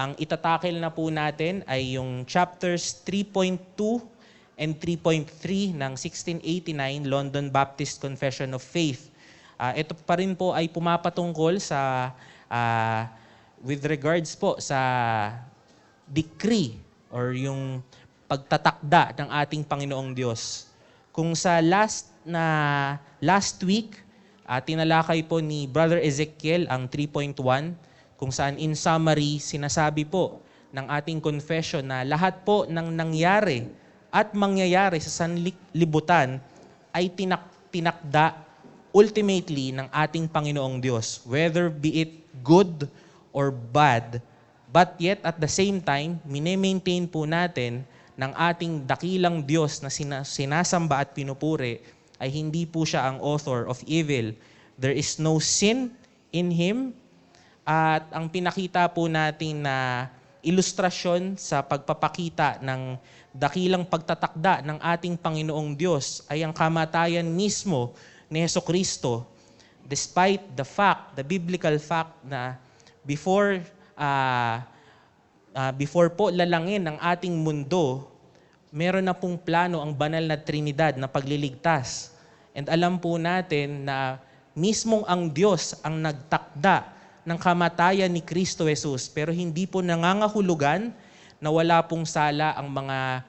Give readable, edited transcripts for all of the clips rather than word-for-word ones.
Ang itatakel na po natin ay yung chapters 3.2 and 3.3 ng 1689 London Baptist Confession of Faith. Ito pa rin po ay pumapatungkol sa with regards po sa decree or yung pagtatakda ng ating Panginoong Diyos. Kung sa last week, tinalakay po ni Brother Ezekiel ang 3.1, kung saan in summary, sinasabi po ng ating confession na lahat po ng nangyari at mangyayari sa sanlibutan ay tinakda ultimately ng ating Panginoong Diyos, whether be it good or bad, but yet at the same time, mine-maintain po natin ng ating dakilang Diyos na sinasamba at pinupuri ay hindi po siya ang author of evil. There is no sin in Him. At ang pinakita po natin na ilustrasyon sa pagpapakita ng dakilang pagtatakda ng ating Panginoong Diyos ay ang kamatayan mismo ni Jesucristo. Despite the biblical fact na before po lalangin ng ating mundo, meron na pong plano ang banal na Trinidad na pagliligtas. And alam po natin na mismong ang Diyos ang nagtakda ng kamatayan ni Kristo Jesus, pero hindi po nangangahulugan na wala pong sala ang mga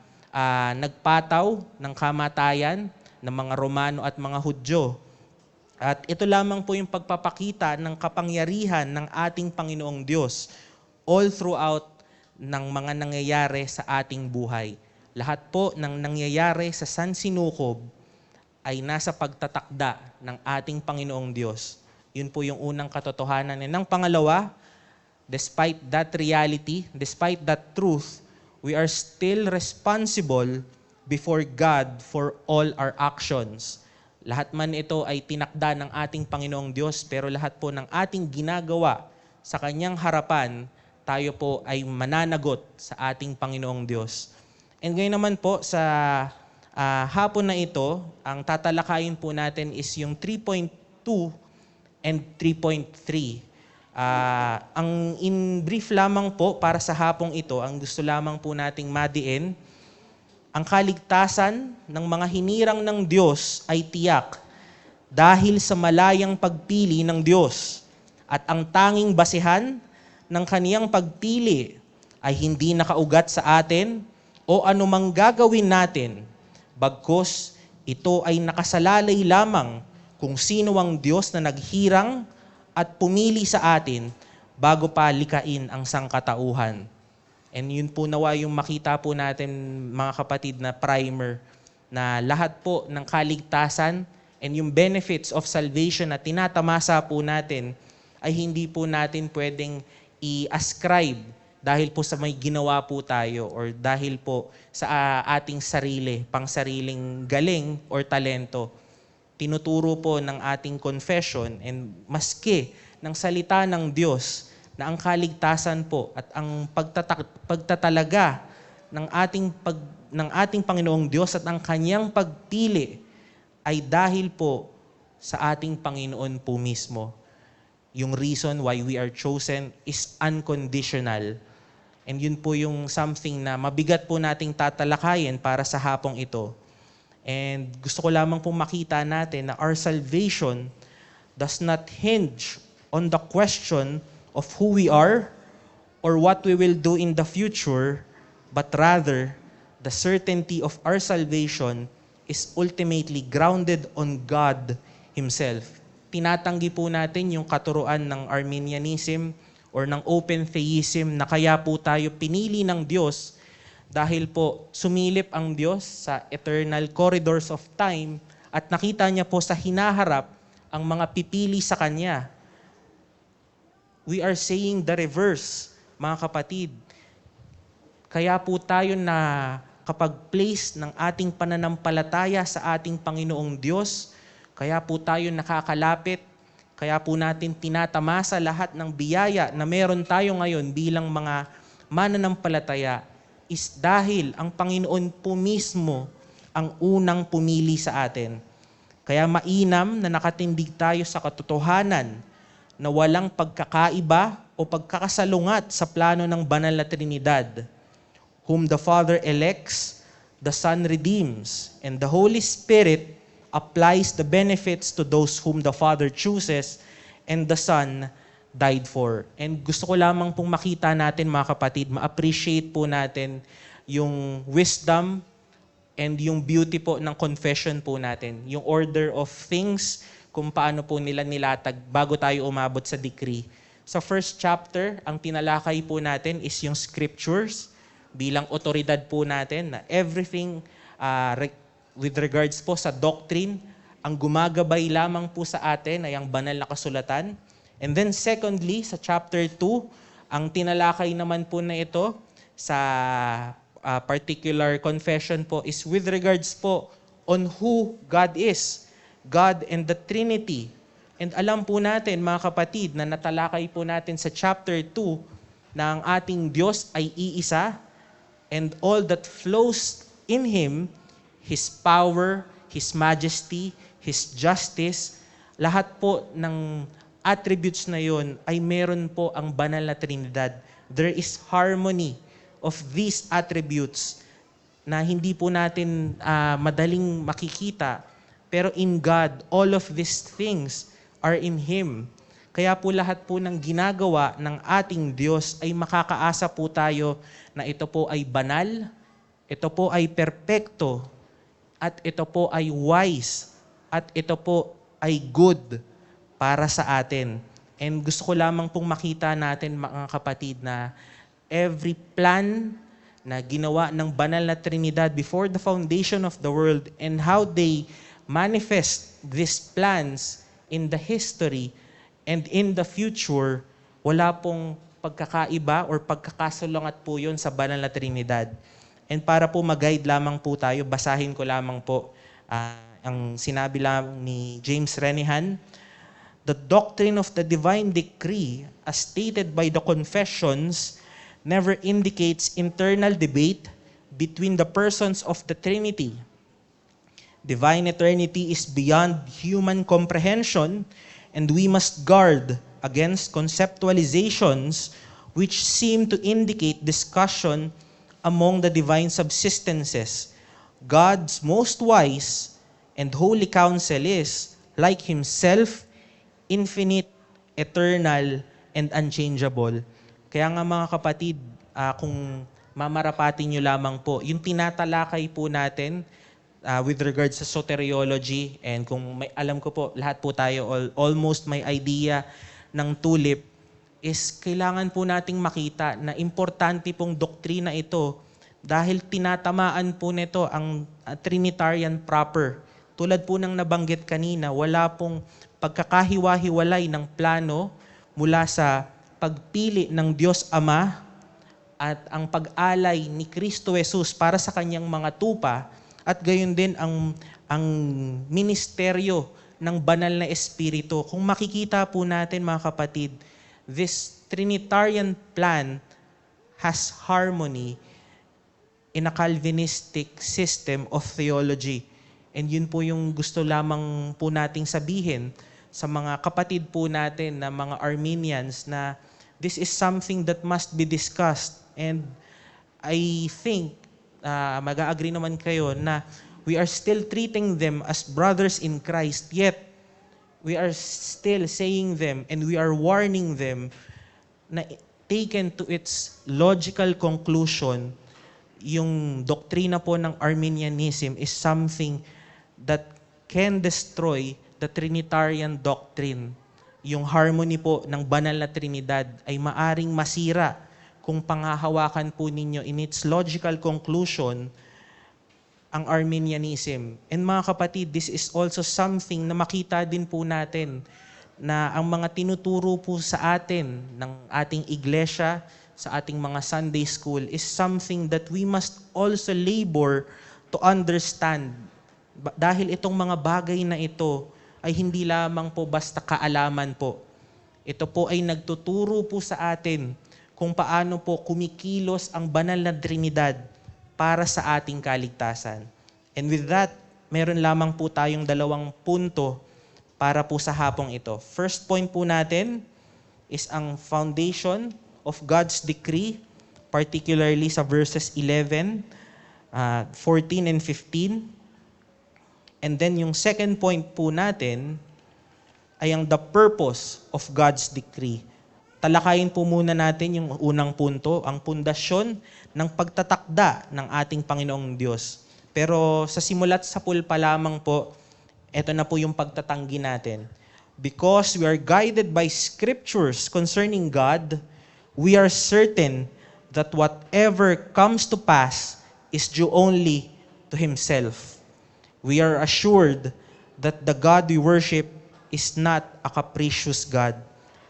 nagpataw ng kamatayan ng mga Romano at mga Hudyo. At ito lamang po yung pagpapakita ng kapangyarihan ng ating Panginoong Diyos all throughout ng mga nangyayari sa ating buhay. Lahat po ng nangyayari sa sansinukob ay nasa pagtatakda ng ating Panginoong Diyos. Yun po yung unang katotohanan. And ang pangalawa, despite that reality, despite that truth, we are still responsible before God for all our actions. Lahat man ito ay tinakda ng ating Panginoong Diyos, pero lahat po ng ating ginagawa sa Kanyang harapan, tayo po ay mananagot sa ating Panginoong Diyos. And ngayon naman po sa hapon na ito, ang tatalakayin po natin is yung 3.2 and 3.3. Ang in brief lamang po para sa hapong ito, ang gusto lamang po nating madiin, ang kaligtasan ng mga hinirang ng Diyos ay tiyak dahil sa malayang pagpili ng Diyos, at ang tanging basihan ng Kaniyang pagpili ay hindi nakaugat sa atin o anumang gagawin natin, bagkus ito ay nakasalalay lamang kung sino ang Diyos na naghirang at pumili sa atin bago pa likain ang sangkatauhan. And yun po nawa yung makita po natin, mga kapatid, na primer na lahat po ng kaligtasan and yung benefits of salvation na tinatamasa po natin ay hindi po natin pwedeng i-ascribe dahil po sa may ginawa po tayo or dahil po sa ating sarili, pangsariling galing or talento. Tinuturo po ng ating confession and maski ng salita ng Diyos na ang kaligtasan po at ang pagtatalaga ng ating Panginoong Diyos at ang Kanyang pagpili ay dahil po sa ating Panginoon po mismo. Yung reason why we are chosen is unconditional. And yun po yung something na mabigat po nating tatalakayin para sa hapong ito. And gusto ko lamang po makita natin na our salvation does not hinge on the question of who we are or what we will do in the future, but rather, the certainty of our salvation is ultimately grounded on God Himself. Tinatanggi po natin yung katuruan ng Arminianism or ng open theism na kaya po tayo pinili ng Diyos dahil po sumilip ang Diyos sa eternal corridors of time at nakita niya po sa hinaharap ang mga pipili sa Kanya. We are saying the reverse, mga kapatid. Kaya po tayo na kapag place ng ating pananampalataya sa ating Panginoong Diyos, kaya po tayo nakakalapit, kaya po natin tinatamasa lahat ng biyaya na meron tayo ngayon bilang mga mananampalataya is dahil ang Panginoon po mismo ang unang pumili sa atin. Kaya mainam na nakatindig tayo sa katotohanan na walang pagkakaiba o pagkakasalungat sa plano ng banal na Trinidad, whom the Father elects, the Son redeems, and the Holy Spirit applies the benefits to those whom the Father chooses and the Son died for. And gusto ko lamang pong makita natin, mga kapatid, ma-appreciate po natin yung wisdom and yung beauty po ng confession po natin. Yung order of things, kung paano po nila nilatag bago tayo umabot sa decree. Sa first chapter, ang tinalakay po natin is yung scriptures bilang otoridad po natin na everything with regards po sa doctrine, ang gumagabay lamang po sa atin ay ang banal na kasulatan. And then secondly, sa chapter 2, ang tinalakay naman po na ito sa particular confession po is with regards po on who God is. God and the Trinity. And alam po natin, mga kapatid, na natalakay po natin sa chapter 2 na ang ating Diyos ay iisa and all that flows in Him, His power, His majesty, His justice, lahat po ng attributes na yon ay meron po ang banal na Trinidad. There is harmony of these attributes na hindi po natin madaling makikita. Pero in God, all of these things are in Him. Kaya po lahat po ng ginagawa ng ating Diyos ay makakaasa po tayo na ito po ay banal, ito po ay perpekto, at ito po ay wise, at ito po ay good para sa atin. And gusto ko lamang pong makita natin, mga kapatid, na every plan na ginawa ng banal na Trinidad before the foundation of the world and how they manifest these plans in the history and in the future, wala pong pagkakaiba or pagkakasalungat po yun sa banal na Trinidad. And para po mag-guide lamang po tayo, basahin ko lamang po ang sinabi lang ni James Renihan. The doctrine of the divine decree, as stated by the confessions, never indicates internal debate between the persons of the Trinity. Divine eternity is beyond human comprehension, and we must guard against conceptualizations which seem to indicate discussion among the divine subsistences. God's most wise and holy counsel is, like Himself, infinite, eternal, and unchangeable. Kaya nga, mga kapatid, kung mamarapatin nyo lamang po, yung tinatalakay po natin with regards sa soteriology, and kung alam ko po, lahat po tayo almost may idea ng tulip, is kailangan po nating makita na importante pong doktrina ito dahil tinatamaan po nito ang Trinitarian proper. Tulad po ng nabanggit kanina, wala pong pagkakahiwa-hiwalay ng plano mula sa pagpili ng Diyos Ama at ang pag-alay ni Kristo Jesus para sa kanyang mga tupa, at gayon din ang ministeryo ng banal na Espiritu. Kung makikita po natin, mga kapatid, this Trinitarian plan has harmony in a Calvinistic system of theology. And yun po yung gusto lamang po nating sabihin sa mga kapatid po natin na mga Arminians na this is something that must be discussed. And I think mag-agree naman kayo na we are still treating them as brothers in Christ, yet we are still saying them and we are warning them na taken to its logical conclusion, yung doktrina po ng Arminianism is something that can destroy the Trinitarian doctrine. Yung harmony po ng banal na Trinidad ay maaring masira kung pangahawakan po ninyo in its logical conclusion ang Arminianism. And mga kapatid, this is also something na makita din po natin na ang mga tinuturo po sa atin ng ating iglesia, sa ating mga Sunday school is something that we must also labor to understand. Dahil itong mga bagay na ito ay hindi lamang po basta kaalaman po. Ito po ay nagtuturo po sa atin kung paano po kumikilos ang banal na Trinidad para sa ating kaligtasan. And with that, meron lamang po tayong 2 punto para po sa hapong ito. First point po natin is ang foundation of God's decree, particularly sa verses 11, 14 and 15. And then yung second point po natin ay ang the purpose of God's decree. Talakayin po muna natin yung unang punto, ang pundasyon ng pagtatakda ng ating Panginoong Diyos. Pero sa simulat sa pulpa lamang po, ito na po yung pagtatanggi natin. Because we are guided by scriptures concerning God, we are certain that whatever comes to pass is due only to Himself. We are assured that the God we worship is not a capricious God.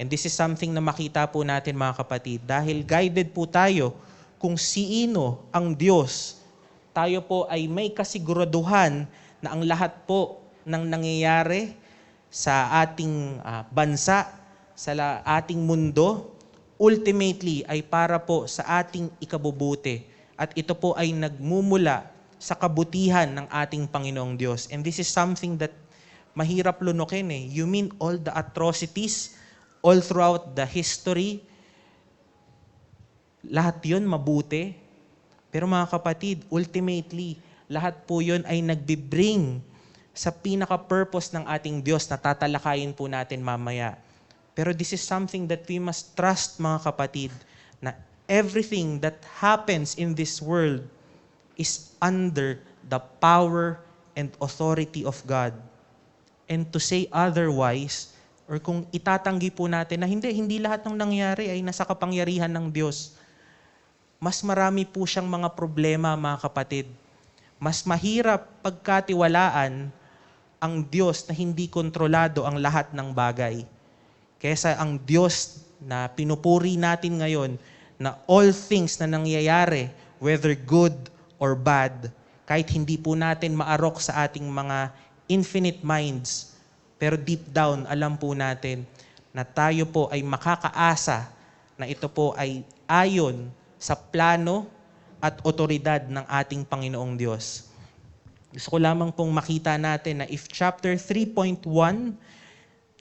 And this is something na makita po natin mga kapatid. Dahil guided po tayo kung sino ang Diyos, tayo po ay may kasiguraduhan na ang lahat po ng nangyayari sa ating bansa, sa ating mundo, ultimately ay para po sa ating ikabubuti. At ito po ay nagmumula sa kabutihan ng ating Panginoong Diyos. And this is something that mahirap lunukin eh. You mean all the atrocities all throughout the history, lahat yun mabuti. Pero mga kapatid, ultimately, lahat po yun ay nagbibring sa pinaka-purpose ng ating Diyos na tatalakayin po natin mamaya. Pero this is something that we must trust mga kapatid, na everything that happens in this world is under the power and authority of God. And to say otherwise, or kung itatanggi po natin na hindi lahat ng nangyari ay nasa kapangyarihan ng Diyos, mas marami po siyang mga problema mga kapatid. Mas mahirap pagkatiwalaan ang Diyos na hindi kontrolado ang lahat ng bagay. Kesa ang Diyos na pinupuri natin ngayon na all things na nangyayari, whether good or bad, kahit hindi po natin maarok sa ating mga infinite minds, pero deep down, alam po natin na tayo po ay makakaasa na ito po ay ayon sa plano at otoridad ng ating Panginoong Diyos. Gusto ko lamang pong makita natin na if chapter 3.1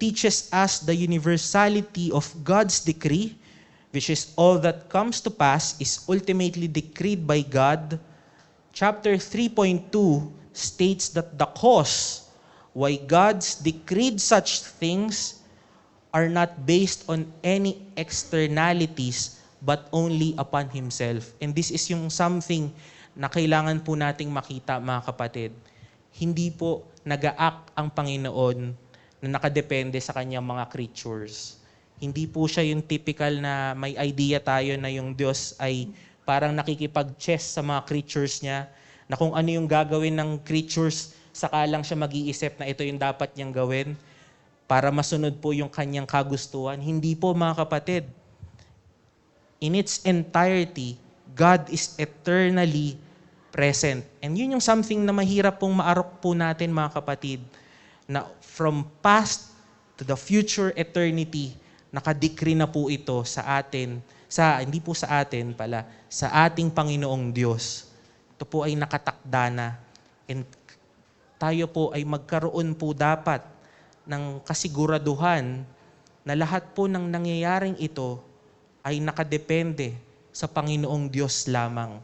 teaches us the universality of God's decree, which is all that comes to pass is ultimately decreed by God, chapter 3.2 states that the cause why God's decreed such things are not based on any externalities but only upon Himself. And this is yung something na kailangan po nating makita mga kapatid. Hindi po nag-a-act ang Panginoon na nakadepende sa kanyang mga creatures. Hindi po siya yung typical na may idea tayo na yung Diyos ay parang nakikipag-chess sa mga creatures niya, na kung ano yung gagawin ng creatures, saka lang siya mag-iisip na ito yung dapat niyang gawin para masunod po yung kanyang kagustuhan. Hindi po mga kapatid. In its entirety, God is eternally present. And yun yung something na mahirap pong maarok po natin mga kapatid, na from past to the future eternity, nakadikri na po ito sa atin, hindi po sa atin pala, sa ating Panginoong Diyos. Ito po ay nakatakda na. And tayo po ay magkaroon po dapat ng kasiguraduhan na lahat po ng nangyayaring ito ay nakadepende sa Panginoong Diyos lamang.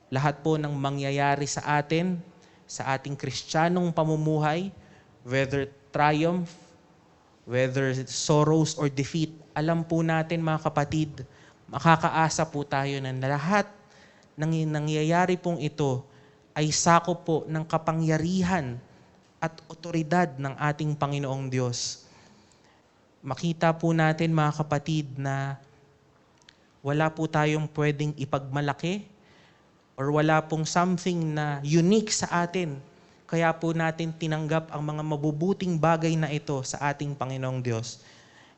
Lahat po ng mangyayari sa atin, sa ating Kristiyanong pamumuhay, whether triumph, whether sorrows or defeat, alam po natin mga kapatid, makakaasa po tayo na lahat ng nangyayari pong ito ay sakop po ng kapangyarihan at otoridad ng ating Panginoong Diyos. Makita po natin mga kapatid na wala po tayong pwedeng ipagmalaki or wala pong something na unique sa atin. Kaya po natin tinanggap ang mga mabubuting bagay na ito sa ating Panginoong Diyos.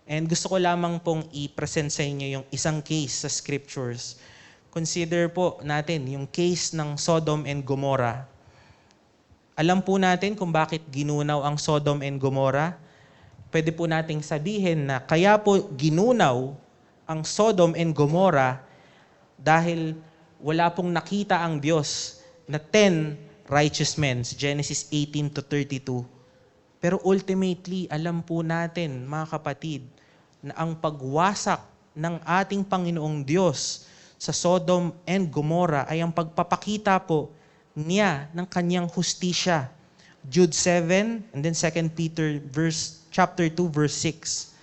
And gusto ko lamang pong i-present sa inyo yung isang case sa scriptures. Consider po natin yung case ng Sodom and Gomorrah. Alam po natin kung bakit ginunaw ang Sodom and Gomorrah. Pwede po nating sabihin na kaya po ginunaw ang Sodom and Gomorrah dahil wala pong nakita ang Diyos na 10 righteous men, Genesis 18 to 32. Pero ultimately, alam po natin, mga kapatid, na ang pagwasak ng ating Panginoong Diyos sa Sodom and Gomorrah ay ang pagpapakita po niya ng kanyang hustisya. Jude 7 and then 2 Peter chapter 2 verse 6.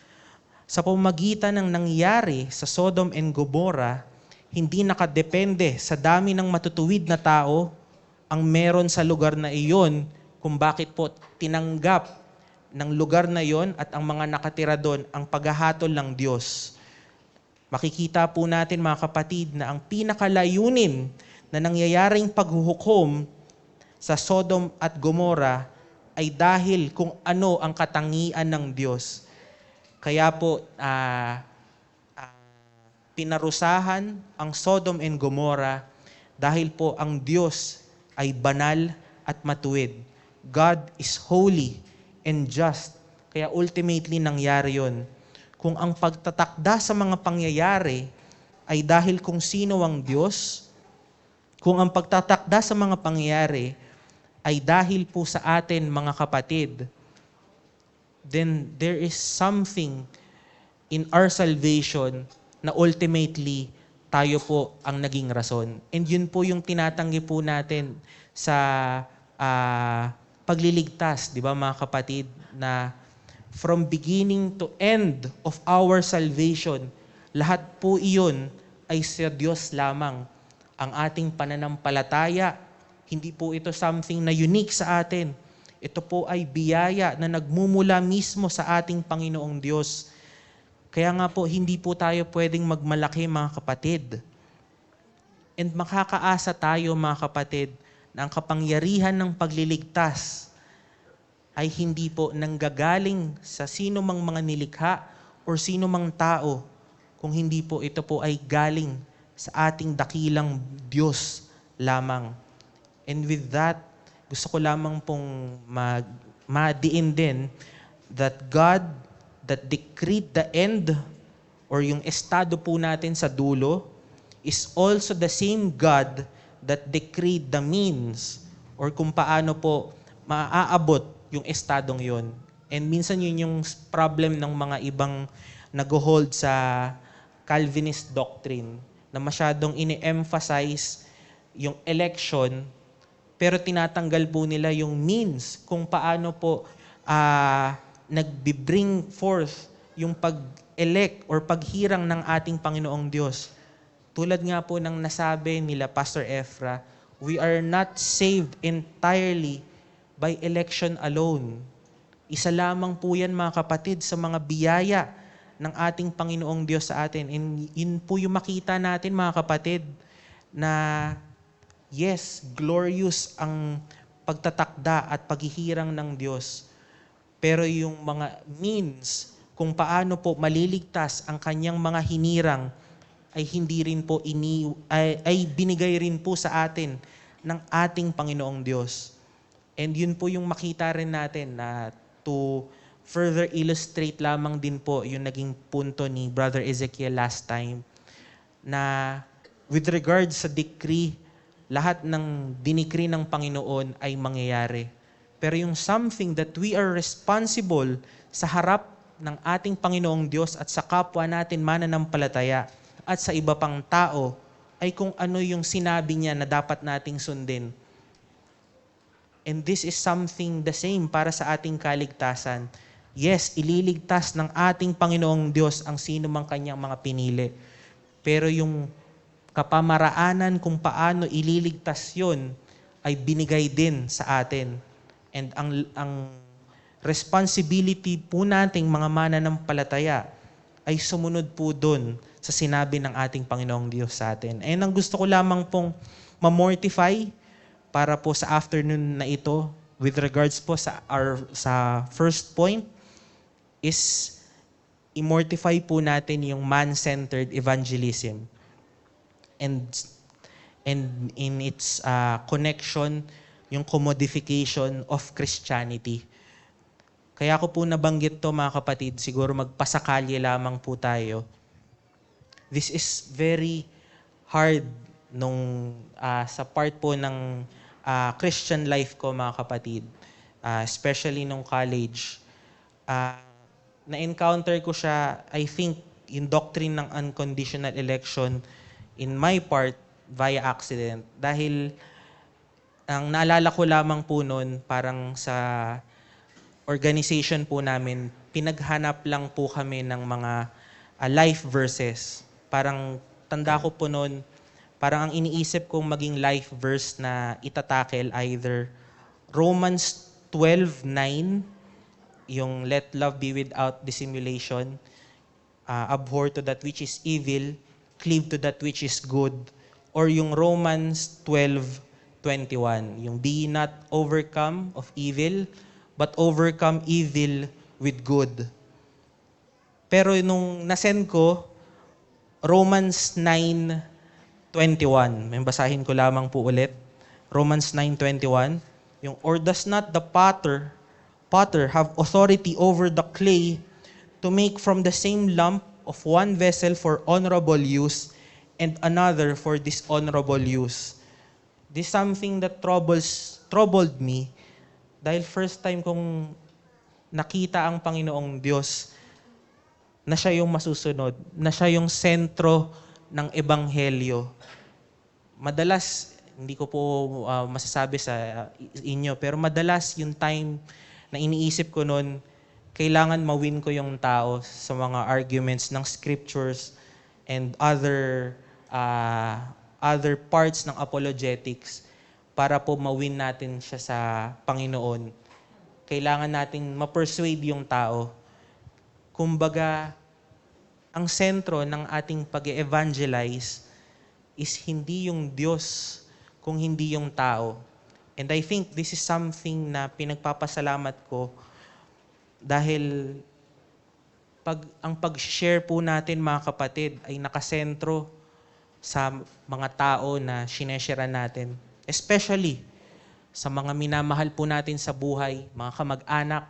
Sa pamamagitan ng nangyari sa Sodom and Gomorrah, hindi nakadepende sa dami ng matutuwid na tao ang meron sa lugar na iyon kung bakit po tinanggap ng lugar na iyon at ang mga nakatira doon ang paghahatol ng Diyos. Makikita po natin mga kapatid na ang pinakalayunin na nangyayaring paghuhukom sa Sodom at Gomorrah ay dahil kung ano ang katangian ng Diyos. Kaya po pinarusahan ang Sodom and Gomorrah dahil po ang Diyos ay banal at matuwid. God is holy and just. Kaya ultimately nangyari yon. Kung ang pagtatakda sa mga pangyayari ay dahil kung sino ang Diyos, kung ang pagtatakda sa mga pangyayari ay dahil po sa atin mga kapatid, then there is something in our salvation na ultimately tayo po ang naging rason. And yun po yung tinatanggi po natin sa pagliligtas, di ba mga kapatid, na from beginning to end of our salvation, lahat po iyon ay sa Diyos lamang. Ang ating pananampalataya, hindi po ito something na unique sa atin. Ito po ay biyaya na nagmumula mismo sa ating Panginoong Diyos. Kaya nga po, hindi po tayo pwedeng magmalaki mga kapatid. And makakaasa tayo mga kapatid na ang kapangyarihan ng pagliligtas ay hindi po nanggagaling sa sino mang mga nilikha o sino mang tao, kung hindi po ito po ay galing sa ating dakilang Diyos lamang. And with that, gusto ko lamang pong madiin din that God that decreed the end or yung estado po natin sa dulo is also the same God that decreed the means or kung paano po maaabot yung estadong yun. And minsan yun yung problem ng mga ibang nag-hold sa Calvinist doctrine na masyadong ini-emphasize yung election pero tinatanggal po nila yung means kung paano po nag-bring forth yung pag-elect or paghirang ng ating Panginoong Diyos. Tulad nga po ng nasabi nila Pastor Efra, we are not saved entirely by election alone. Isa lamang po yan mga kapatid sa mga biyaya ng ating Panginoong Diyos sa atin. And yun po yung makita natin mga kapatid na yes, glorious ang pagtatakda at paghihirang ng Diyos. Pero yung mga means kung paano po maliligtas ang kanyang mga hinirang ay hindi rin po ay binigay rin po sa atin ng ating Panginoong Diyos. And yun po yung makita rin natin na to further illustrate lamang din po yung naging punto ni Brother Ezekiel last time na with regards sa decree, lahat ng dinikri ng Panginoon ay mangyayari. Pero yung something that we are responsible sa harap ng ating Panginoong Diyos at sa kapwa natin mananampalataya at sa iba pang tao ay kung ano yung sinabi niya na dapat nating sundin. And this is something the same para sa ating kaligtasan. Yes, ililigtas ng ating Panginoong Diyos ang sino mang kanyang mga pinili. Pero yung kapamaraanan kung paano ililigtas yun ay binigay din sa atin. And ang responsibility po nating mga mananampalataya ay sumunod po doon sa sinabi ng ating Panginoong Diyos sa atin. And ang gusto ko lamang pong mamortify para po sa afternoon na ito with regards po sa first point is immortify po natin yung man-centered evangelism and in its connection yung commodification of Christianity. Kaya ko po nabanggit to mga kapatid, siguro magpasakalye lamang po tayo. This is very hard sa part po ng Christian life ko mga kapatid, especially nung college. na-encounter ko siya, I think, yung doctrine ng unconditional election in my part via accident. Dahil ang naalala ko lamang po noon, parang sa organization po namin, pinaghanap lang po kami ng mga life verses. Parang tanda ko po noon, parang ang iniisip kong maging life verse na itatakel either Romans 12:9, yung let love be without dissimulation, abhor to that which is evil, cleave to that which is good, or yung Romans 12:21, yung be not overcome of evil, but overcome evil with good. Pero nung nasend ko, Romans 9:21, may basahin ko lamang po ulit. Romans 9:21, yung or does not the potter have authority over the clay to make from the same lump of one vessel for honorable use and another for dishonorable use. This is something that troubled me dahil first time kong nakita ang Panginoong Diyos na siya yung masusunod, na siya yung sentro ng Ebanghelyo. Madalas, hindi ko po masasabi sa inyo, pero madalas yung time na iniisip ko noon, kailangan mawin ko yung tao sa mga arguments ng scriptures and other parts ng apologetics para po mawin natin siya sa Panginoon. Kailangan natin ma-persuade yung tao. Kumbaga, ang sentro ng ating pag-evangelize is hindi yung Diyos, kung hindi yung tao. And I think this is something na pinagpapasalamat ko dahil ang pag-share po natin mga kapatid ay nakasentro sa mga tao na sinesharean natin. Especially sa mga minamahal po natin sa buhay, mga kamag-anak,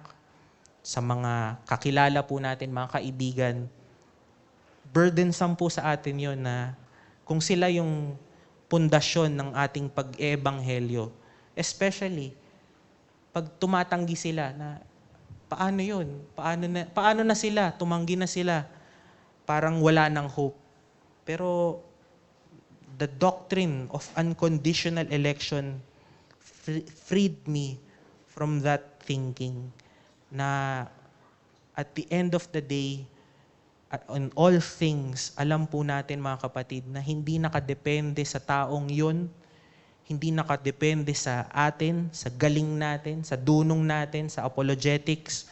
sa mga kakilala po natin, mga kaibigan. Burdensome po sa atin yon na kung sila yung pundasyon ng ating pag-ebanghelyo. Especially, pag tumatanggi sila na paano yun? Paano na sila? Tumanggi na sila. Parang wala ng hope. Pero the doctrine of unconditional election freed me from that thinking na at the end of the day, on all things, alam po natin mga kapatid na hindi nakadepende sa taong yun, hindi nakadepende sa atin, sa galing natin, sa dunong natin, sa apologetics.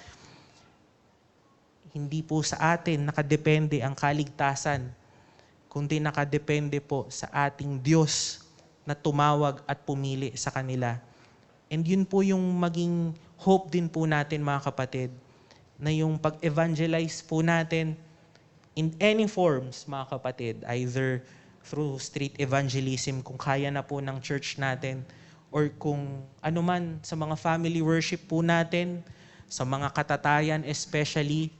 Hindi po sa atin nakadepende ang kaligtasan, kundi nakadepende po sa ating Diyos na tumawag at pumili sa kanila. And yun po yung maging hope din po natin mga kapatid, na yung pag-evangelize po natin in any forms mga kapatid, either through street evangelism kung kaya na po ng church natin, or kung ano man sa mga family worship po natin, sa mga katatayan especially,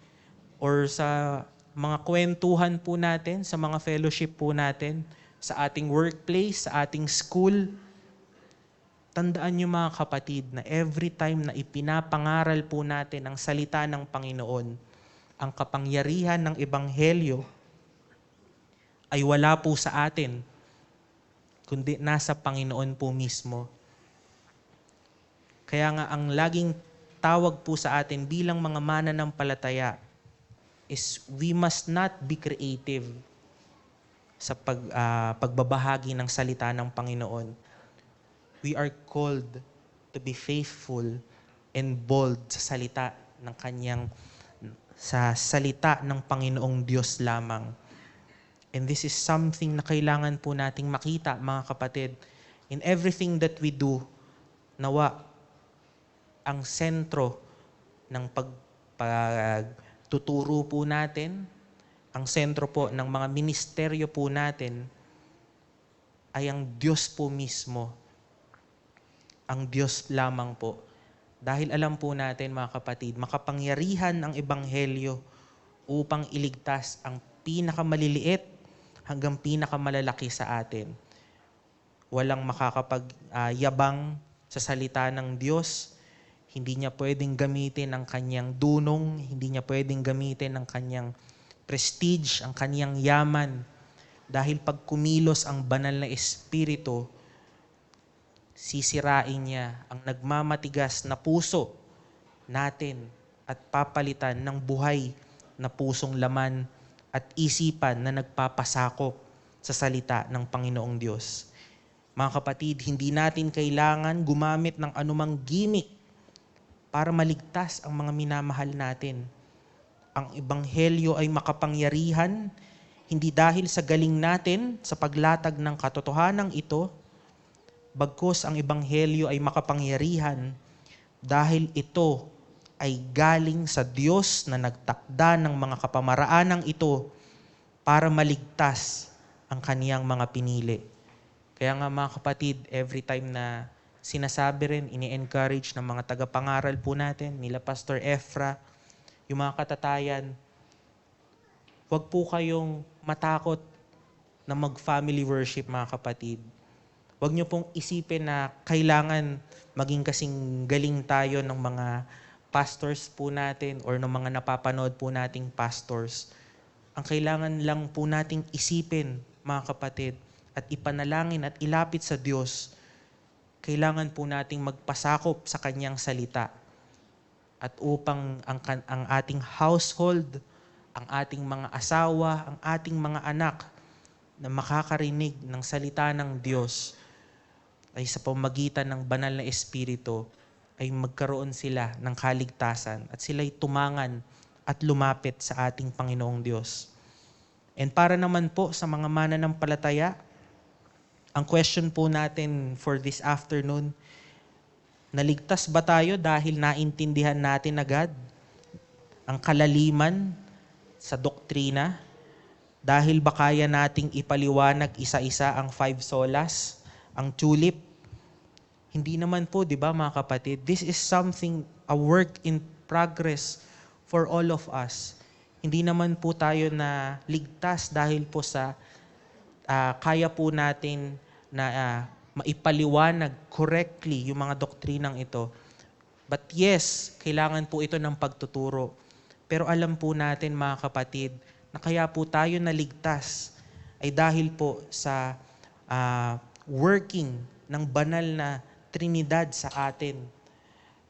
or sa mga kwentuhan po natin, sa mga fellowship po natin, sa ating workplace, sa ating school. Tandaan niyo mga kapatid na every time na ipinapangaral po natin ang salita ng Panginoon, ang kapangyarihan ng Ebanghelyo ay wala po sa atin, kundi nasa Panginoon po mismo. Kaya nga ang laging tawag po sa atin bilang mga mananampalataya is we must not be creative sa pagbabahagi ng salita ng Panginoon. We are called to be faithful and bold sa salita ng Panginoong Diyos lamang. And this is something na kailangan po nating makita, mga kapatid. In everything that we do, nawa, ang sentro ng pagtuturo po natin, ang sentro po ng mga ministeryo po natin, ay ang Diyos po mismo. Ang Diyos lamang po. Dahil alam po natin, mga kapatid, makapangyarihan ang Ebanghelyo upang iligtas ang pinakamaliliit hanggang pinakamalalaki sa atin. Walang makakapagyabang sa salita ng Diyos. Hindi niya pwedeng gamitin ang kanyang dunong, hindi niya pwedeng gamitin ang kanyang prestige, ang kanyang yaman. Dahil pag kumilos ang banal na espiritu, sisirain niya ang nagmamatigas na puso natin at papalitan ng buhay na pusong laman at isipan na nagpapasakop sa salita ng Panginoong Diyos. Mga kapatid, hindi natin kailangan gumamit ng anumang gimmick para maligtas ang mga minamahal natin. Ang ebanghelyo ay makapangyarihan, hindi dahil sa galing natin sa paglatag ng katotohanan ito, bagkus ang ebanghelyo ay makapangyarihan dahil ito ay galing sa Diyos na nagtakda ng mga kapamaraanang ito para maligtas ang kaniyang mga pinili. Kaya nga mga kapatid, every time na sinasabi rin, ini-encourage ng mga tagapangaral po natin, nila Pastor Efra, yung mga katatayan, huwag po kayong matakot na mag-family worship mga kapatid. Huwag niyo pong isipin na kailangan maging kasing galing tayo ng mga pastors po natin or ng mga napapanood po nating pastors. Ang kailangan lang po nating isipin mga kapatid at ipanalangin at ilapit sa Diyos, kailangan po nating magpasakop sa Kanyang salita. At upang ang ating household, ang ating mga asawa, ang ating mga anak na makakarinig ng salita ng Diyos ay sa pamamagitan ng banal na Espiritu ay magkaroon sila ng kaligtasan at sila'y tumangan at lumapit sa ating Panginoong Diyos. And para naman po sa mga mananampalataya, ang question po natin for this afternoon, naligtas ba tayo dahil naintindihan natin agad ang kalaliman sa doktrina? Dahil ba kaya nating ipaliwanag isa-isa ang 5 solas, ang tulip? Hindi naman po, di ba mga kapatid? This is something, a work in progress for all of us. Hindi naman po tayo na ligtas dahil po sa kaya po natin na maipaliwanag correctly yung mga doktrinang ito. But yes, kailangan po ito ng pagtuturo. Pero alam po natin mga kapatid, na kaya po tayo naligtas ay dahil po sa working ng banal na Trinidad sa atin.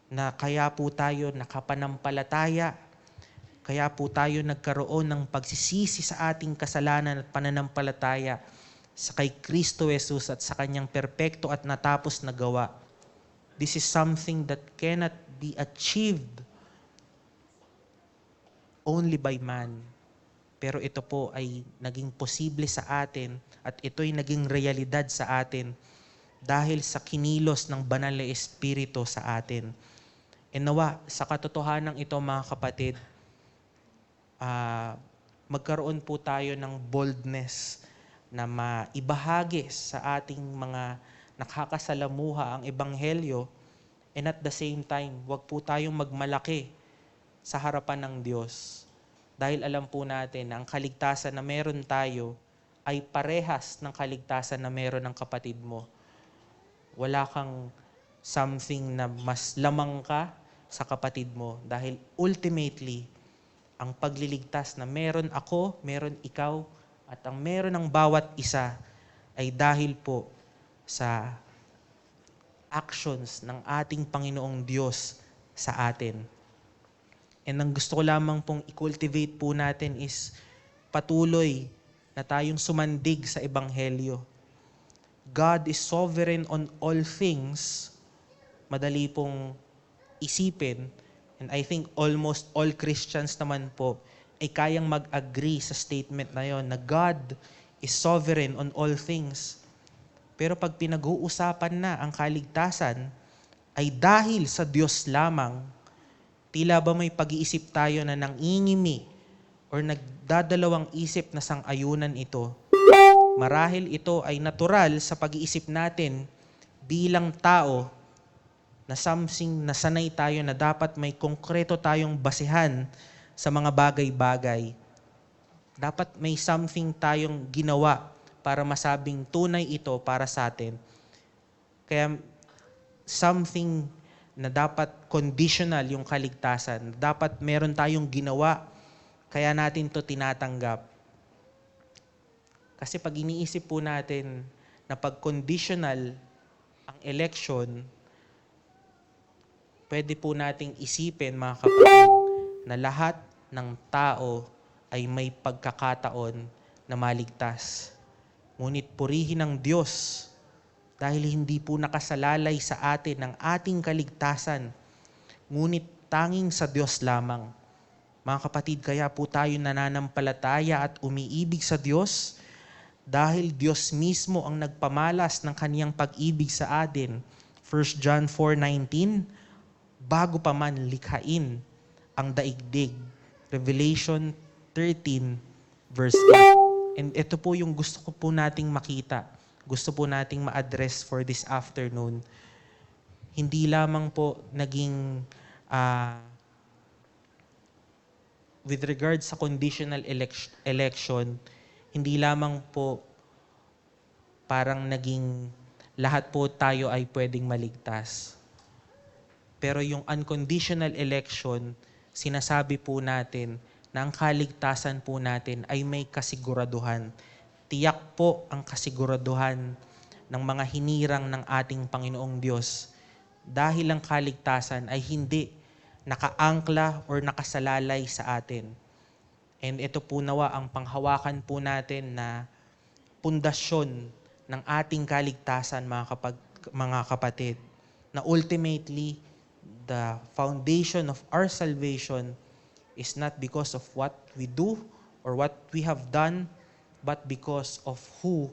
Na kaya po tayo nakapanampalataya, kaya po tayo nagkaroon ng pagsisisi sa ating kasalanan at pananampalataya sa kay Kristo Jesus at sa kanyang perpekto at natapos na gawa. This is something that cannot be achieved only by man. Pero ito po ay naging posible sa atin at ito'y naging realidad sa atin dahil sa kinilos ng banal na Espiritu sa atin. E nawa, sa katotohanan ito mga kapatid, magkaroon po tayo ng boldness na maibahagi sa ating mga nakakasalamuha ang Ebanghelyo, and at the same time, wag po tayong magmalaki sa harapan ng Diyos. Dahil alam po natin na ang kaligtasan na meron tayo ay parehas ng kaligtasan na meron ng kapatid mo. Wala kang something na mas lamang ka sa kapatid mo dahil ultimately, ang pagliligtas na meron ako, meron ikaw, at ang meron ng bawat isa ay dahil po sa actions ng ating Panginoong Diyos sa atin. And ang gusto ko lamang pong i-cultivate po natin is patuloy na tayong sumandig sa Ebanghelyo. God is sovereign on all things. Madali pong isipin, and I think almost all Christians naman po ay kayang mag-agree sa statement na yon na God is sovereign on all things. Pero pag pinag-uusapan na ang kaligtasan ay dahil sa Diyos lamang, tila ba may pag-iisip tayo na nangingimi or nagdadalawang isip na sang-ayunan ito. Marahil ito ay natural sa pag-iisip natin bilang tao na something na sanay tayo na dapat may konkreto tayong basehan sa mga bagay-bagay. Dapat may something tayong ginawa para masabing tunay ito para sa atin. Kaya something na dapat conditional yung kaligtasan, dapat meron tayong ginawa, kaya natin to tinatanggap. Kasi pag iniisip po natin na pag conditional ang election, pwede po nating isipin, mga kapatid, na lahat ng tao ay may pagkakataon na maligtas. Ngunit purihin ng Diyos dahil hindi po nakasalalay sa atin ang ating kaligtasan, ngunit tanging sa Diyos lamang. Mga kapatid, kaya po tayo nananampalataya at umiibig sa Diyos dahil Diyos mismo ang nagpamalas ng kaniyang pag-ibig sa atin. 1 John 4:19, bago pa man likhain ang daigdig. Revelation 13 verse 8. And ito po yung gusto ko po nating makita. Gusto po nating ma-address for this afternoon. Hindi lamang po naging with regard sa conditional election, hindi lamang po parang naging lahat po tayo ay pwedeng maligtas. Pero yung unconditional election, sinasabi po natin na ang kaligtasan po natin ay may kasiguraduhan. Tiyak po ang kasiguraduhan ng mga hinirang ng ating Panginoong Diyos dahil ang kaligtasan ay hindi nakaangkla or nakasalalay sa atin. And ito po nawa ang panghawakan po natin na pundasyon ng ating kaligtasan, mga kapatid, na ultimately, the foundation of our salvation is not because of what we do or what we have done, but because of who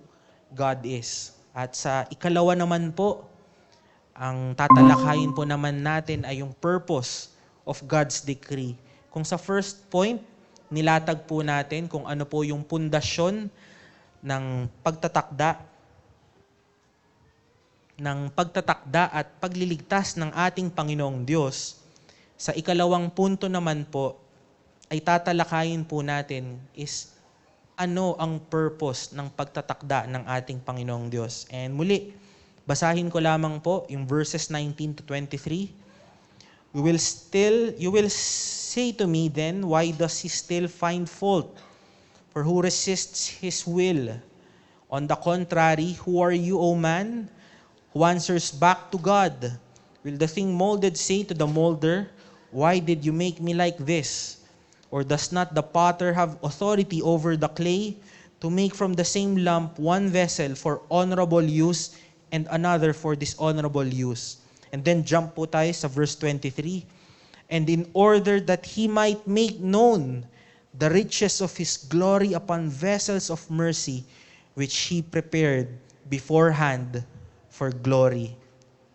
God is. At sa ikalawa naman po, ang tatalakayin po naman natin ay yung purpose of God's decree. Kung sa first point, nilatag po natin kung ano po yung pundasyon ng pagtatakda at pagliligtas ng ating Panginoong Diyos. Sa ikalawang punto naman po, ay tatalakayin po natin is ano ang purpose ng pagtatakda ng ating Panginoong Diyos. And muli, basahin ko lamang po yung verses 19 to 23. You will say to me then, why does he still find fault? For who resists his will? On the contrary, who are you, O man, who answers back to God? Will the thing molded say to the molder, why did you make me like this? Or does not the potter have authority over the clay to make from the same lump one vessel for honorable use and another for dishonorable use? And then jump po tayo sa verse 23. And in order that he might make known the riches of his glory upon vessels of mercy, which he prepared beforehand for glory.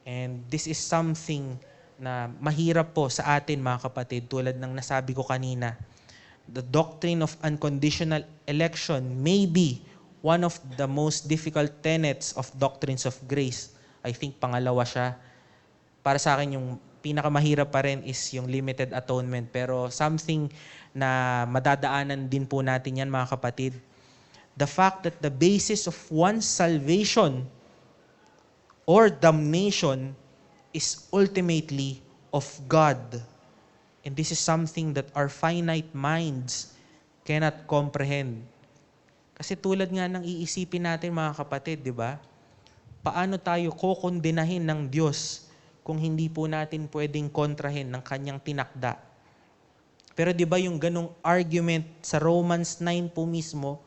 And this is something na mahirap po sa atin, mga kapatid, tulad ng nasabi ko kanina. The doctrine of unconditional election may be one of the most difficult tenets of doctrines of grace. I think pangalawa siya. Para sa akin, yung pinakamahirap pa rin is yung limited atonement. Pero something na madadaanan din po natin yan, mga kapatid. The fact that the basis of one's salvation or damnation is ultimately of God. And this is something that our finite minds cannot comprehend. Kasi tulad nga ng iisipin natin, mga kapatid, di ba? Paano tayo kokondenahin ng Diyos kung hindi po natin pwedeng kontrahin ng kanyang tinakda? Pero di ba yung ganong argument sa Romans 9 po mismo,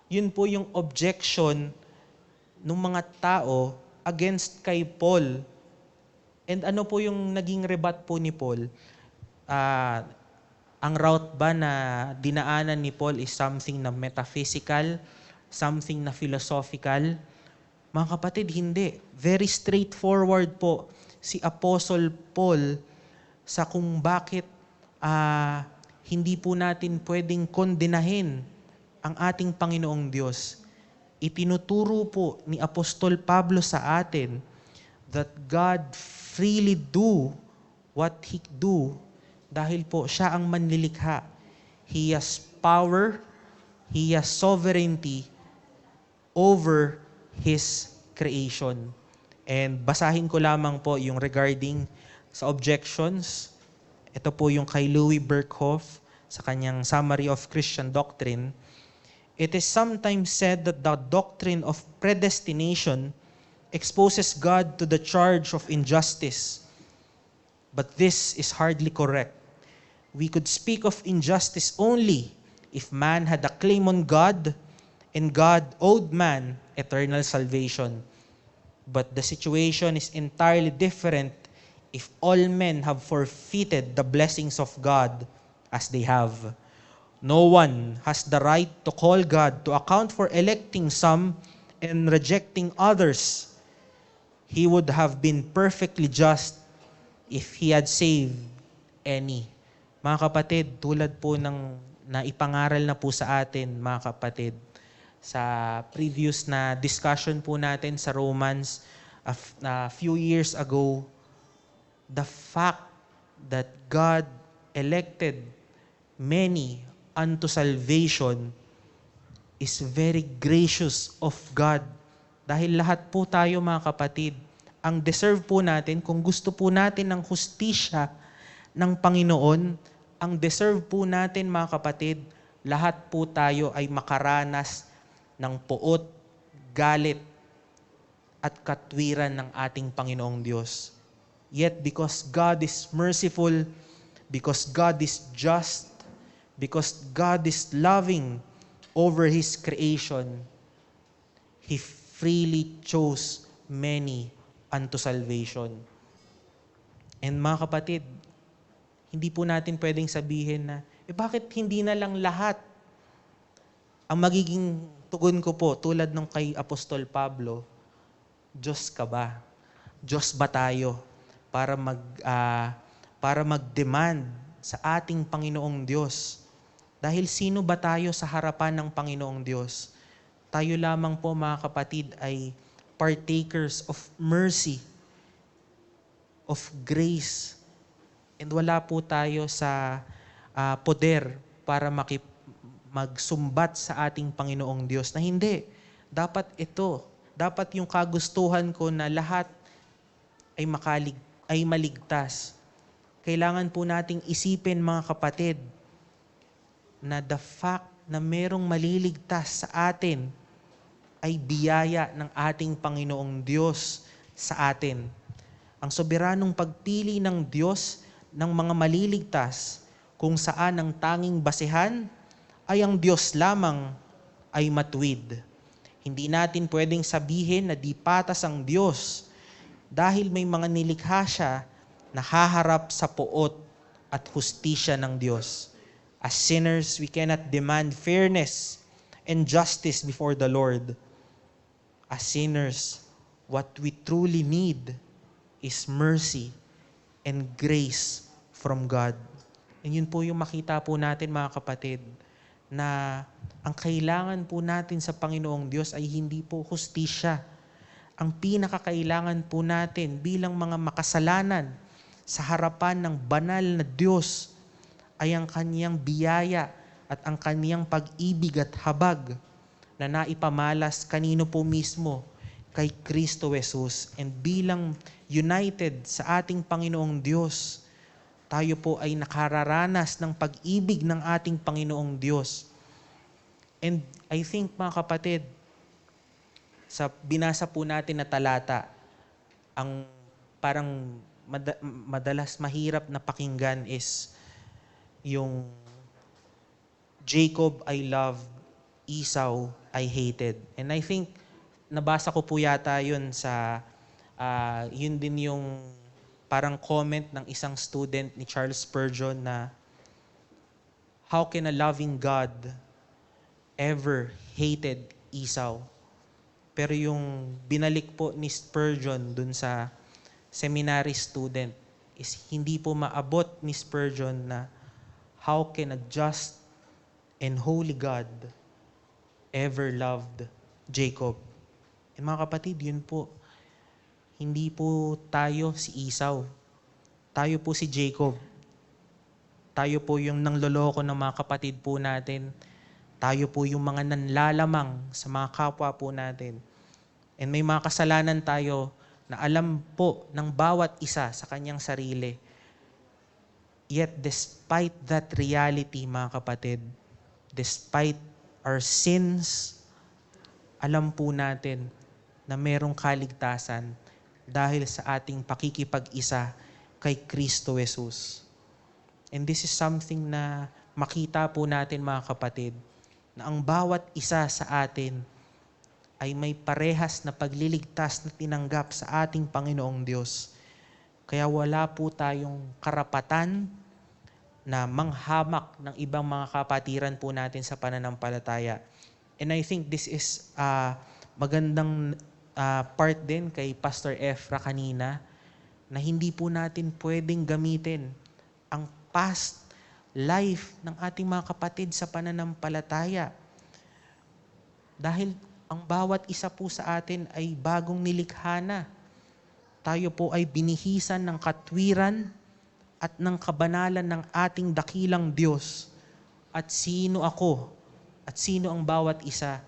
yun po yung objection ng mga tao against kay Paul. And ano po yung naging rebat po ni Paul? Ang route ba na dinaanan ni Paul is something na metaphysical, something na philosophical? Mga kapatid, hindi. Very straightforward po si Apostle Paul sa kung bakit hindi po natin pwedeng kondenahin ang ating Panginoong Diyos. Itinuturo po ni Apostol Pablo sa atin that God freely do what He do dahil po siya ang manlilikha. He has power, He has sovereignty over His creation. And basahin ko lamang po yung regarding sa objections. Ito po yung kay Louis Berkhoff sa kanyang Summary of Christian Doctrine. It is sometimes said that the doctrine of predestination exposes God to the charge of injustice. But this is hardly correct. We could speak of injustice only if man had a claim on God and God owed man eternal salvation. But the situation is entirely different if all men have forfeited the blessings of God as they have. No one has the right to call God to account for electing some and rejecting others. He would have been perfectly just if He had saved any. Mga kapatid, tulad po ng naipangaral na po sa atin, mga kapatid, sa previous na discussion po natin sa Romans a few years ago, the fact that God elected many unto salvation is very gracious of God. Dahil lahat po tayo, mga kapatid, ang deserve po natin, kung gusto po natin ng hustisya ng Panginoon, ang deserve po natin, mga kapatid, lahat po tayo ay makaranas ng puot, galit, at katwiran ng ating Panginoong Diyos. Yet because God is merciful, because God is just, because God is loving over His creation, He freely chose many unto salvation. And mga kapatid, hindi po natin pwedeng sabihin na, bakit hindi na lang lahat? Ang magiging tugon ko po, tulad ng kay Apostol Pablo, Diyos ka ba? Diyos ba tayo para mag-demand sa ating Panginoong Diyos? Dahil sino ba tayo sa harapan ng Panginoong Diyos? Tayo lamang po, mga kapatid, ay partakers of mercy, of grace. And wala po tayo sa poder para magsumbat sa ating Panginoong Diyos na hindi. Dapat yung kagustuhan ko na lahat ay maligtas. Kailangan po nating isipin, mga kapatid, na the fact na merong maliligtas sa atin ay biyaya ng ating Panginoong Diyos sa atin. Ang soberanong pagpili ng Diyos ng mga maliligtas kung saan ang tanging basehan ay ang Diyos lamang ay matuwid. Hindi natin pwedeng sabihin na di patas ang Diyos dahil may mga nilikha siya na haharap sa puot at hustisya ng Diyos. As sinners, we cannot demand fairness and justice before the Lord. As sinners, what we truly need is mercy and grace from God. And yun po yung makita po natin, mga kapatid, na ang kailangan po natin sa Panginoong Diyos ay hindi po hustisya. Ang pinakakailangan po natin bilang mga makasalanan sa harapan ng banal na Diyos ay ang Kaniyang biyaya at ang Kaniyang pag-ibig at habag na naipamalas kanino po mismo, kay Kristo Jesus. And bilang united sa ating Panginoong Diyos, tayo po ay nakararanas ng pag-ibig ng ating Panginoong Diyos. And I think, mga kapatid, sa binasa po natin na talata, ang parang madalas mahirap na pakinggan is yung Jacob I loved, Esau I hated. And I think nabasa ko po yata yun sa yun din yung parang comment ng isang student ni Charles Spurgeon na how can a loving God ever hated Esau? Pero yung binalik po ni Spurgeon dun sa seminary student is hindi po maabot ni Spurgeon na how can a just and holy God ever loved Jacob? And mga kapatid, yun po. Hindi po tayo si Esau. Tayo po si Jacob. Tayo po yung nangloloko ng mga kapatid po natin. Tayo po yung mga nanlalamang sa mga kapwa po natin. And may mga kasalanan tayo na alam po ng bawat isa sa kanyang sarili. Yet despite that reality, mga kapatid, despite our sins, alam po natin na merong kaligtasan dahil sa ating pakikipag-isa kay Kristo Jesus. And this is something na makita po natin, mga kapatid, na ang bawat isa sa atin ay may parehas na pagliligtas na tinanggap sa ating Panginoong Diyos. Kaya wala po tayong karapatan na manghamak ng ibang mga kapatiran po natin sa pananampalataya. And I think this is magandang part din kay Pastor Efra kanina, na hindi po natin pwedeng gamitin ang past life ng ating mga kapatid sa pananampalataya. Dahil ang bawat isa po sa atin ay bagong nilikha na. Tayo po ay binihisan ng katwiran at ng kabanalan ng ating dakilang Diyos. At sino ako at sino ang bawat isa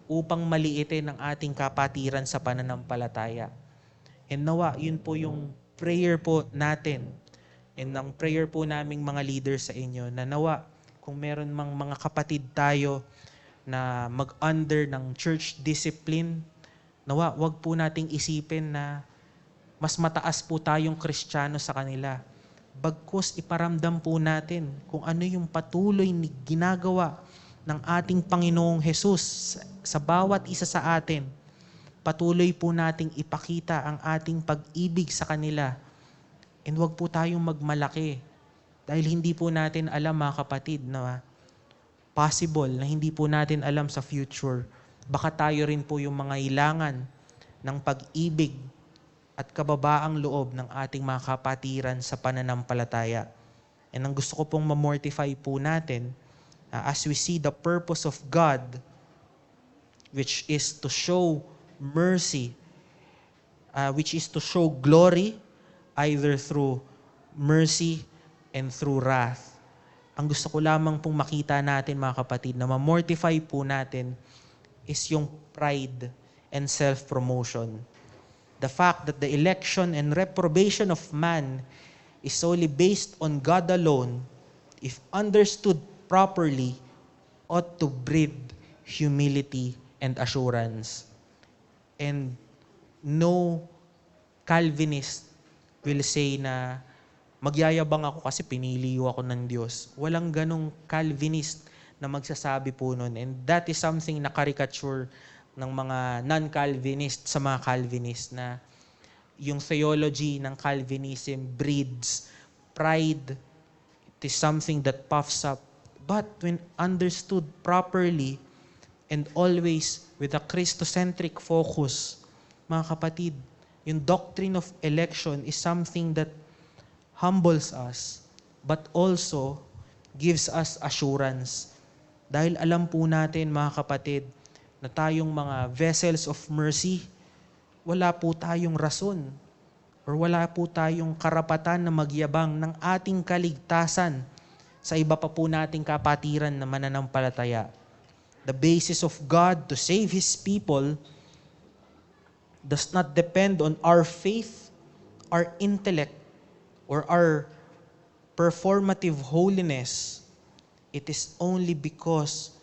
upang maliitin ang ating kapatiran sa pananampalataya. And nawa, yun po yung prayer po natin. And ang prayer po naming mga leaders sa inyo, na nawa, kung meron mang mga kapatid tayo na mag-under ng church discipline, nawa, wag po nating isipin na mas mataas po tayong Kristiyano sa kanila. Bagkus iparamdam po natin kung ano yung patuloy na ginagawa ng ating Panginoong Jesus sa bawat isa sa atin. Patuloy po nating ipakita ang ating pag-ibig sa kanila. And wag po tayong magmalaki. Dahil hindi po natin alam, mga kapatid, na possible na hindi po natin alam sa future. Baka tayo rin po yung mga ilangan ng pag-ibig at kababaang loob ng ating mga kapatiran sa pananampalataya. And ang gusto ko pong mamortify po natin, as we see the purpose of God, which is to show mercy, which is to show glory, either through mercy and through wrath. Ang gusto ko lamang pong makita natin, mga kapatid, na mamortify po natin is yung pride and self-promotion. The fact that the election and reprobation of man is solely based on God alone, if understood properly, ought to breed humility and assurance. And no Calvinist will say na magyayabang ako kasi pinili ako ng Diyos. Walang ganong Calvinist na magsasabi po nun. And that is something na caricature ng mga non-Calvinist sa mga Calvinist, na yung theology ng Calvinism breeds pride. It is something that puffs up. But when understood properly and always with a Christocentric focus, mga kapatid, yung doctrine of election is something that humbles us, but also gives us assurance. Dahil alam po natin, mga kapatid, na tayong mga vessels of mercy, wala po tayong rason or wala po tayong karapatan na magyabang ng ating kaligtasan sa iba pa po nating kapatiran na mananampalataya. The basis of God to save His people does not depend on our faith, our intellect, or our performative holiness. It is only because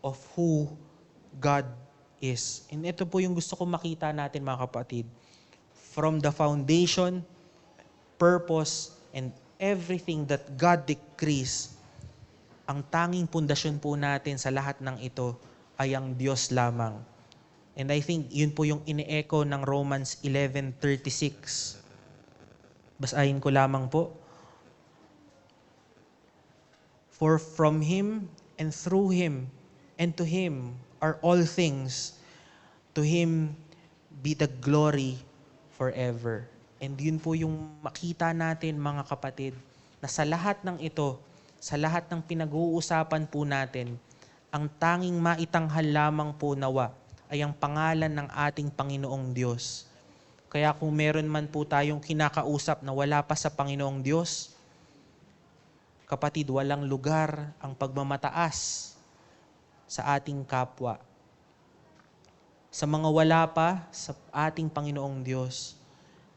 of who God is. And ito po yung gusto ko makita natin, mga kapatid. From the foundation, purpose, and everything that God decrees, ang tanging pundasyon po natin sa lahat ng ito ay ang Diyos lamang. And I think yun po yung ine-echo ng Romans 11:36. Basahin ko lamang po. For from Him and through Him and to Him are all things. To Him be the glory forever. And yun po yung makita natin, mga kapatid, na sa lahat ng ito, sa lahat ng pinag-uusapan po natin, ang tanging maitanghal lamang po nawa ay ang pangalan ng ating Panginoong Diyos. Kaya kung meron man po tayong kinakausap na wala pa sa Panginoong Diyos, kapatid, walang lugar ang pagmamataas sa ating kapwa. Sa mga wala pa sa ating Panginoong Diyos,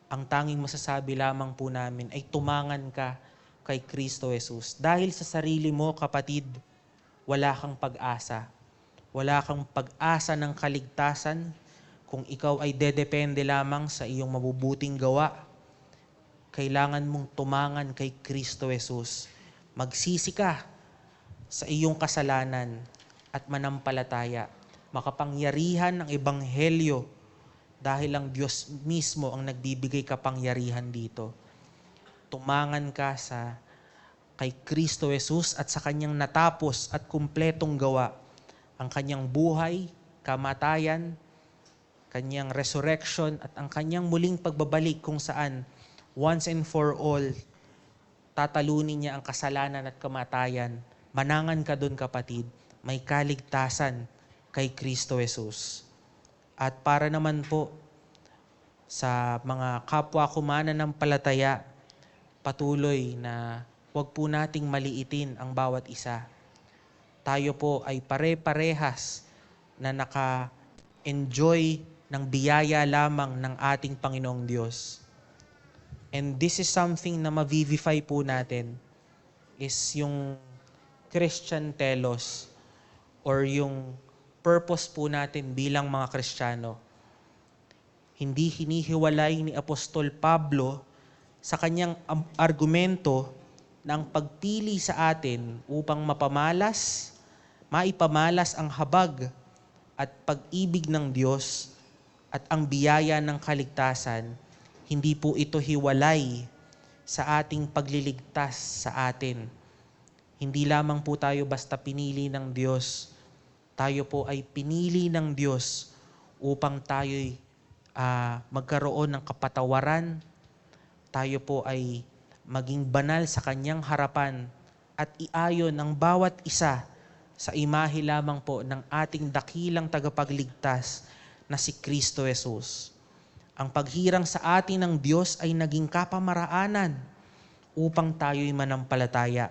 ang tanging masasabi lamang po namin ay tumangan ka kay Kristo Jesus. Dahil sa sarili mo, kapatid, wala kang pag-asa. Wala kang pag-asa ng kaligtasan kung ikaw ay dedepende lamang sa iyong mabubuting gawa. Kailangan mong tumangan kay Kristo Jesus. Magsisi ka sa iyong kasalanan at manampalataya. Makapangyarihan ng Ebanghelyo dahil ang Diyos mismo ang nagbibigay kapangyarihan dito. Tumangan ka kay Kristo Jesus at sa kanyang natapos at kumpletong gawa, ang kanyang buhay, kamatayan, kanyang resurrection at ang kanyang muling pagbabalik kung saan once and for all tatalunin niya ang kasalanan at kamatayan. Manangan ka dun, kapatid. May kaligtasan kay Kristo Jesus. At para naman po sa mga kapwa ko mananampalataya, patuloy na huwag po nating maliitin ang bawat isa. Tayo po ay pare-parehas na naka-enjoy ng biyaya lamang ng ating Panginoong Diyos. And this is something na ma-vivify po natin is yung Christian telos or yung purpose po natin bilang mga Kristiyano. Hindi hinihiwalay ni Apostol Pablo sa kanyang argumento na ang pagpili sa atin upang maipamalas ang habag at pag-ibig ng Diyos at ang biyaya ng kaligtasan, hindi po ito hiwalay sa ating pagliligtas sa atin. Hindi lamang po tayo basta pinili ng Diyos, tayo po ay pinili ng Diyos upang tayo'y magkaroon ng kapatawaran, tayo po ay maging banal sa kanyang harapan at iayon ang bawat isa sa imahe lamang po ng ating dakilang tagapagligtas na si Kristo Jesus. Ang paghirang sa atin ng Diyos ay naging kapamaraanan upang tayo'y manampalataya,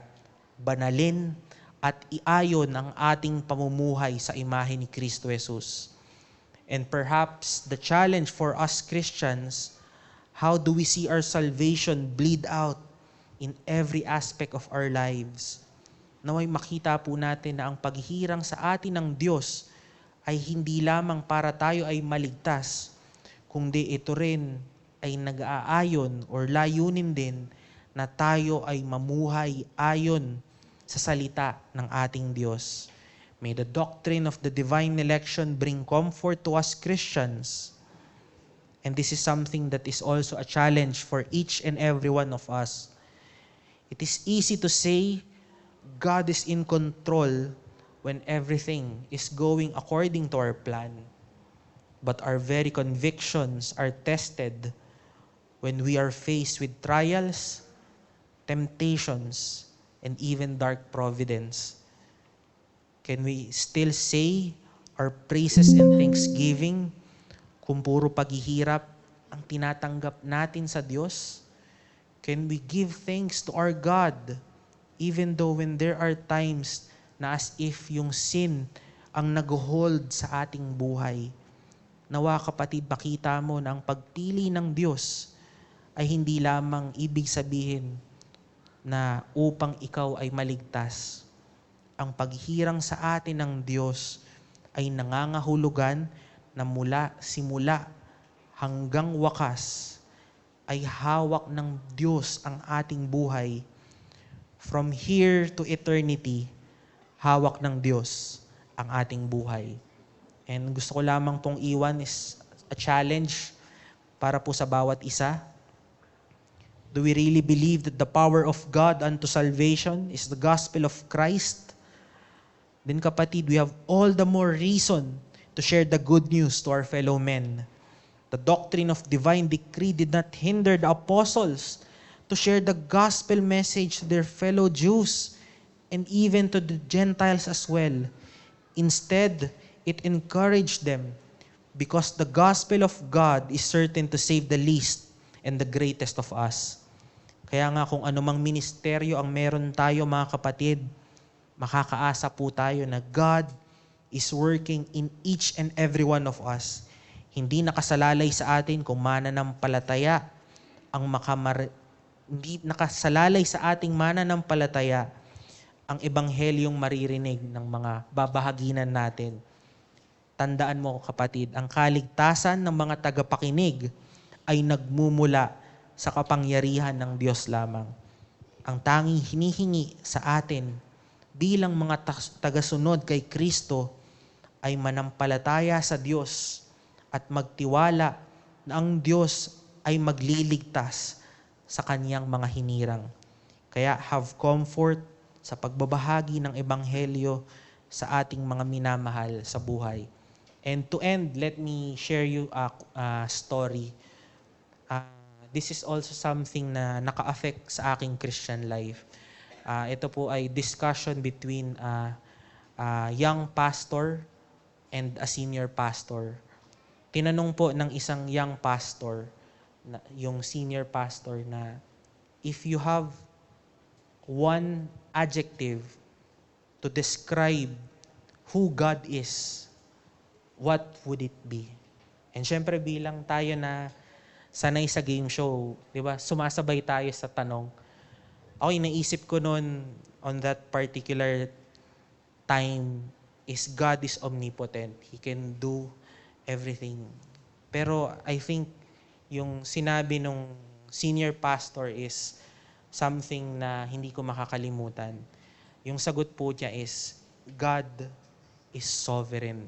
banalin at iayon ang ating pamumuhay sa imahe ni Kristo Jesus. And perhaps the challenge for us Christians, how do we see our salvation bleed out in every aspect of our lives? Naway makita po natin na ang paghihirang sa atin ng Diyos ay hindi lamang para tayo ay maligtas, kundi ito rin ay nag-aayon or layunin din na tayo ay mamuhay ayon sa salita ng ating Diyos. May the doctrine of the divine election bring comfort to us Christians. And this is something that is also a challenge for each and every one of us. It is easy to say God is in control when everything is going according to our plan. But our very convictions are tested when we are faced with trials, temptations, and even dark providence. Can we still say our praises and thanksgiving kung puro paghihirap ang tinatanggap natin sa Diyos? Can we give thanks to our God even though when there are times na as if yung sin ang nag-hold sa ating buhay? Nawa kapatid, makita mo na ang pagpili ng Diyos ay hindi lamang ibig sabihin na upang ikaw ay maligtas. Ang paghirang sa atin ng Diyos ay nangangahulugan na simula hanggang wakas ay hawak ng Diyos ang ating buhay. From here to eternity, hawak ng Diyos ang ating buhay. And gusto ko lamang pong iwan is a challenge para po sa bawat isa. Do we really believe that the power of God unto salvation is the gospel of Christ? Then kapatid, we have all the more reason to share the good news to our fellow men. The doctrine of divine decree did not hinder the apostles to share the gospel message to their fellow Jews and even to the Gentiles as well. Instead, it encouraged them because the gospel of God is certain to save the least and the greatest of us. Kaya nga kung anumang ministeryo ang meron tayo mga kapatid, makakaasa po tayo na God is working in each and every one of us. Hindi nakasalalay sa atin kung mananampalataya ang hindi nakasalalay sa ating mananampalataya ang ebanghelyong maririnig ng mga babahaginan natin. Tandaan mo kapatid, ang kaligtasan ng mga tagapakinig ay nagmumula sa kapangyarihan ng Diyos lamang. Ang tanging hinihingi sa atin bilang mga tagasunod kay Kristo ay manampalataya sa Diyos at magtiwala na ang Diyos ay magliligtas sa kanyang mga hinirang. Kaya have comfort sa pagbabahagi ng ebanghelyo sa ating mga minamahal sa buhay. And to end, let me share you a story. This is also something na naka-affect sa aking Christian life. Ito po ay discussion between a young pastor and a senior pastor. Tinanong po ng isang young pastor, yung senior pastor, na if you have one adjective to describe who God is, what would it be? And syempre bilang tayo na sanay sa game show, di ba? Sumasabay tayo sa tanong. Ako naisip ko noon on that particular time is God is omnipotent. He can do everything. Pero I think yung sinabi nung senior pastor is something na hindi ko makakalimutan. Yung sagot po niya is, God is sovereign.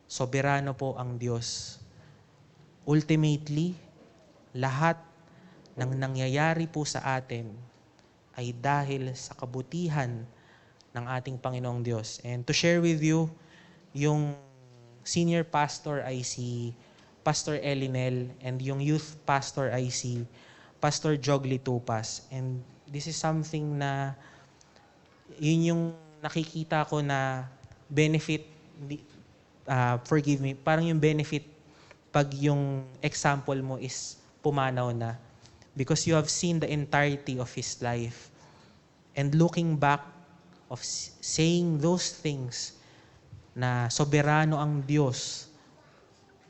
Soberano po ang Diyos. Ultimately, lahat ng nangyayari po sa atin ay dahil sa kabutihan ng ating Panginoong Diyos. And to share with you, yung senior pastor ay si Pastor Elinel and yung youth pastor ay si Pastor Jogli Tupas. And this is something na yun yung nakikita ko na benefit, forgive me, parang yung benefit pag yung example mo is pumanaw na. Because you have seen the entirety of his life. And looking back of saying those things na soberano ang Diyos,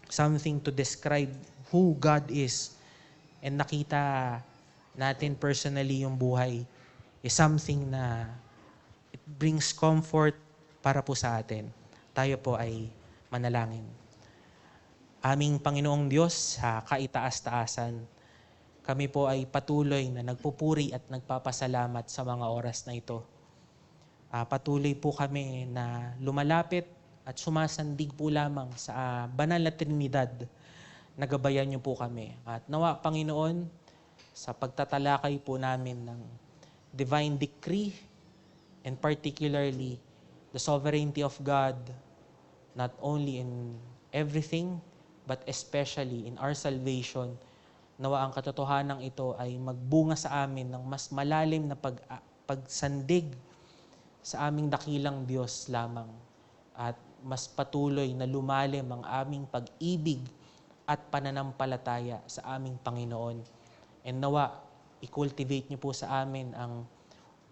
something to describe who God is, and nakita natin personally yung buhay, is something na it brings comfort para po sa atin. Tayo po ay manalangin. Aming Panginoong Diyos, sa kaitaas-taasan, kami po ay patuloy na nagpupuri at nagpapasalamat sa mga oras na ito. Patuloy po kami na lumalapit at sumasandig po lamang sa banal na Trinidad. Nagabayan niyo po kami. At nawa, Panginoon, sa pagtatalakay po namin ng divine decree and particularly the sovereignty of God, not only in everything, but especially in our salvation, nawa ang katotohanan ito ay magbunga sa amin ng mas malalim na pagsandig sa aming dakilang Diyos lamang. At mas patuloy na lumalim ang aming pag-ibig at pananampalataya sa aming Panginoon. And nawa, i-cultivate niyo po sa amin ang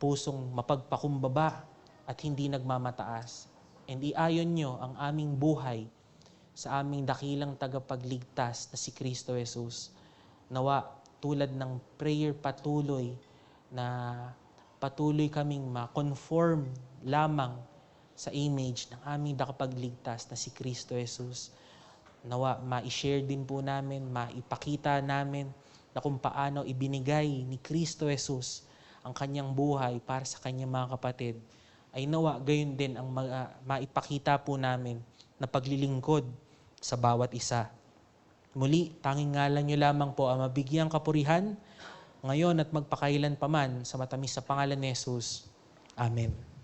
pusong mapagpakumbaba at hindi nagmamataas. And iayon niyo ang aming buhay sa aming dakilang tagapagligtas na si Kristo Jesus. Nawa, tulad ng prayer patuloy na patuloy kaming ma-conform lamang sa image ng aming tagapagligtas na si Kristo Jesus. Nawa, ma-share din po namin, maipakita namin na kung paano ibinigay ni Kristo Jesus ang kanyang buhay para sa kanyang mga kapatid. Ay nawa, gayon din ang maipakita po namin na paglilingkod sa bawat isa. Muli, tanging ngalan niyo lamang po ang mabigyang kapurihan ngayon at magpakailan paman sa matamis sa pangalan ni Jesus. Amen.